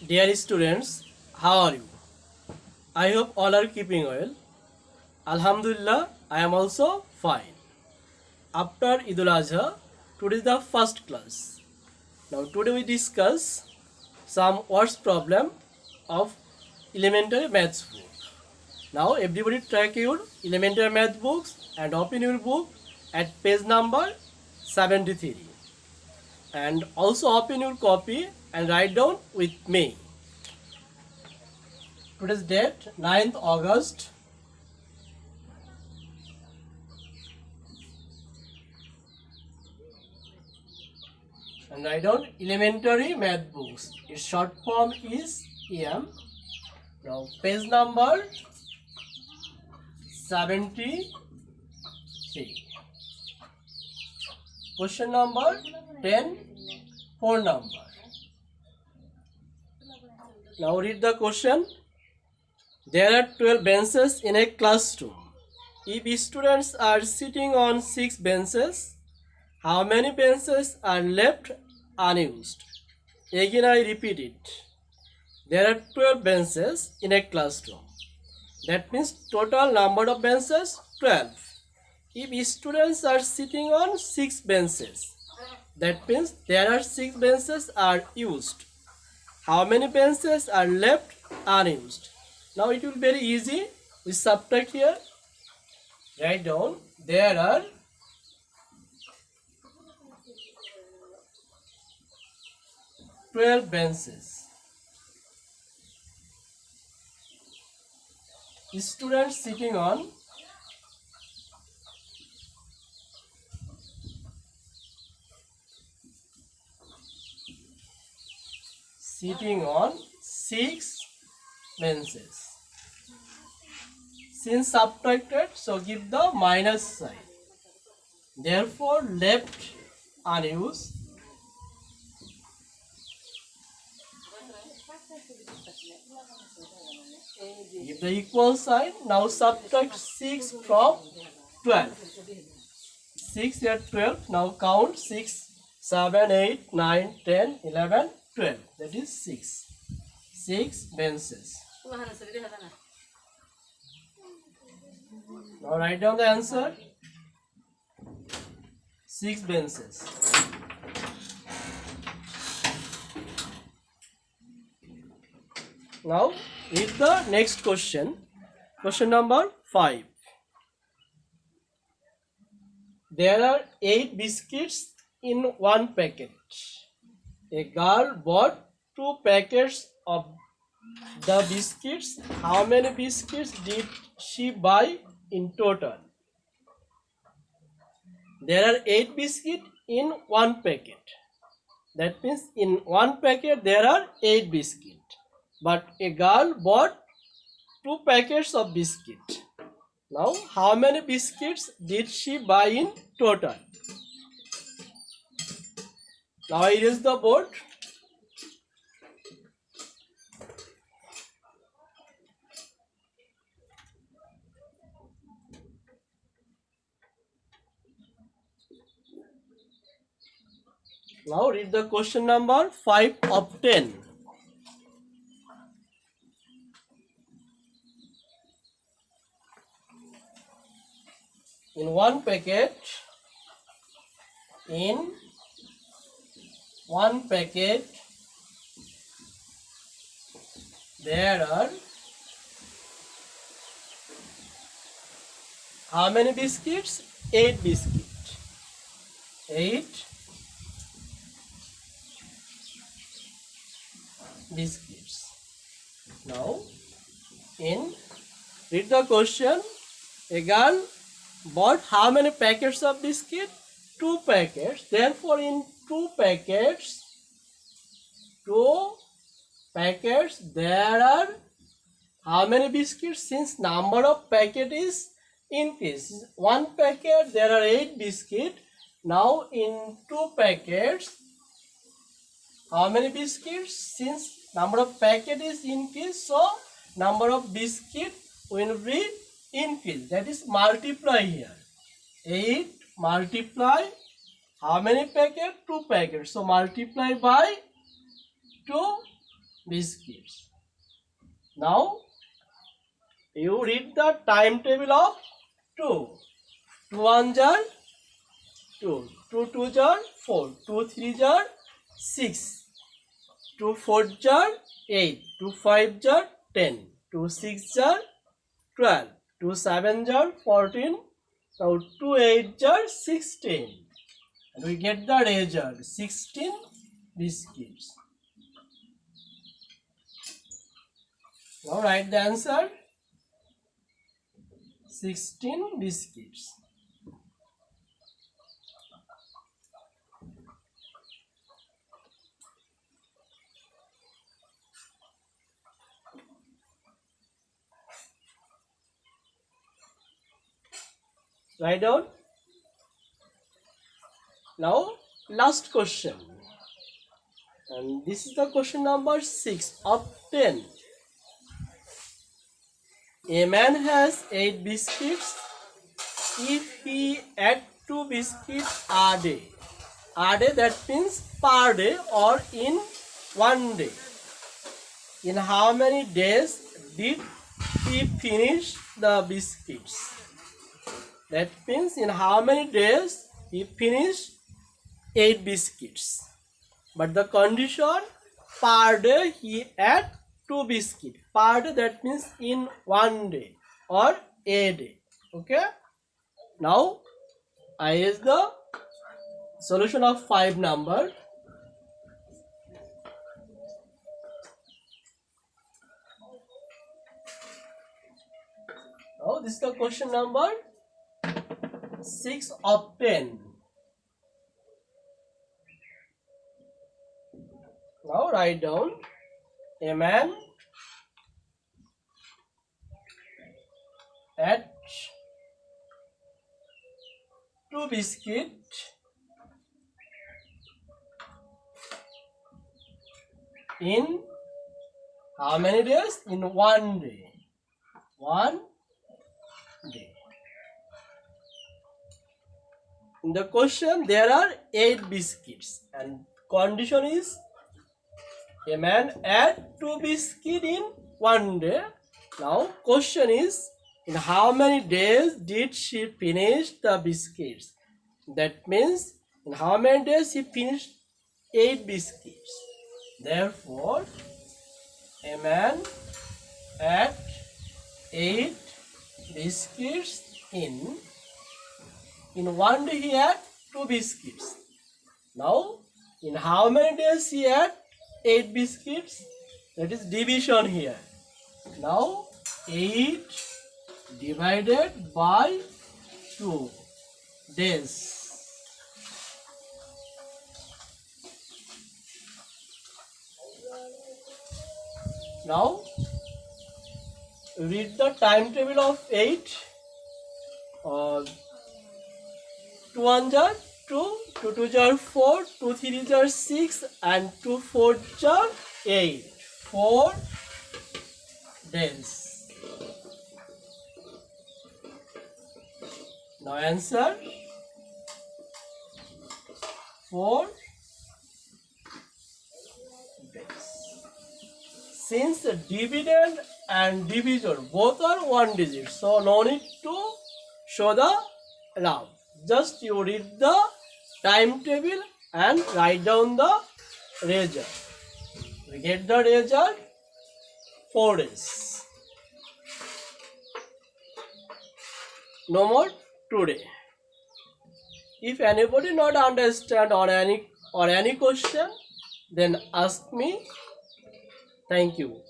Dear students, how are you? I hope all are keeping well. Alhamdulillah, I am also fine. After Idul Adha, today is the first class. Now today we discuss some words problem of elementary maths book. Now everybody track your elementary math books and open your book at page number 73. And also open your copy and write down with me. Today's date 9th August. And write down elementary math books. Its short form is EM. Now page number 73. Question number 10, 4 number. Now read the question. There are 12 benches in a classroom. If students are sitting on 6 benches, how many benches are left unused? Again I repeat it. There are 12 benches in a classroom. That means total number of benches 12. If students are sitting on 6 benches, that means there are 6 benches are used. How many benches are left unused? Now it will be very easy. We subtract here. Write down there are 12 benches. Students sitting on sitting on 6 benches. Since subtracted, so give the minus sign. Therefore, left unused. Give the equal sign. Now subtract 6 from 12. 6 here 12. Now count 6, 7, 8, 9, 10, 11, 12. That is 6. 6 benches. Now write down the answer. 6 benches. Now read the next question. Question number 5. There are 8 biscuits in one packet. A girl bought 2 packets of the biscuits. How many biscuits did she buy in total? There are 8 biscuits in one packet. That means in one packet there are 8 biscuits. But a girl bought 2 packets of biscuit. Now how many biscuits did she buy in total? Now I erase the board. Now read the question number 5 of 10. In one packet, there are how many biscuits? 8 biscuits. 8 biscuits. Now, read the question. A girl bought how many packets of biscuit? 2 packets. Therefore, in 2 packets, there are how many biscuits? Since number of packet is increased. One packet there are 8 biscuits. Now in 2 packets, how many biscuits? Since number of packet is increased, so number of biscuit will be increased. That is multiply here. 8 multiply how many packet? 2 packets. So multiply by 2 biscuits. Now you read the timetable of 2. 2 1 jar 2, 2 2 jar 4, 2 3 jar 6, 2 4 jar 8, 2 5 jar 10, 2 6 jar 12, 2 7 jar 14, now 2 8 jar 16. And we get the result 16 biscuits. Now write the answer 16 biscuits. Write down. Now last question, and this is the question number 6 of 10. A man has 8 biscuits. If he add 2 biscuits a day, that means per day or in one day, in how many days did he finish the biscuits? That means in how many days he finished 8 biscuits. But the condition, per day he ate 2 biscuits. Per day, that means in one day or a day. Okay. Now I use the solution of 5 number. Now this is the question number 6 of 10. Now write down. A man ate 2 biscuits in how many days? In one day. One day. In the question there are 8 biscuits and condition is a man ate 2 biscuits in one day. Now question is, in how many days did she finish the biscuits? That means in how many days he finished 8 biscuits. Therefore a man ate 8 biscuits in one day he had 2 biscuits. Now in how many days he had 8 biscuits? That is division here. Now 8 divided by 2 days. Now read the timetable of 8. 2 1 jar 2, 2 2 jar 4, 2 3 jar 6 and 2 4 jar 8. 4 days. Now answer 4 days. Since the dividend and division both are one digit, so no need to show the love. Just you read the timetable and write down the result. We get the result 4 days. No more today. If anybody not understand or any question, then ask me. Thank you.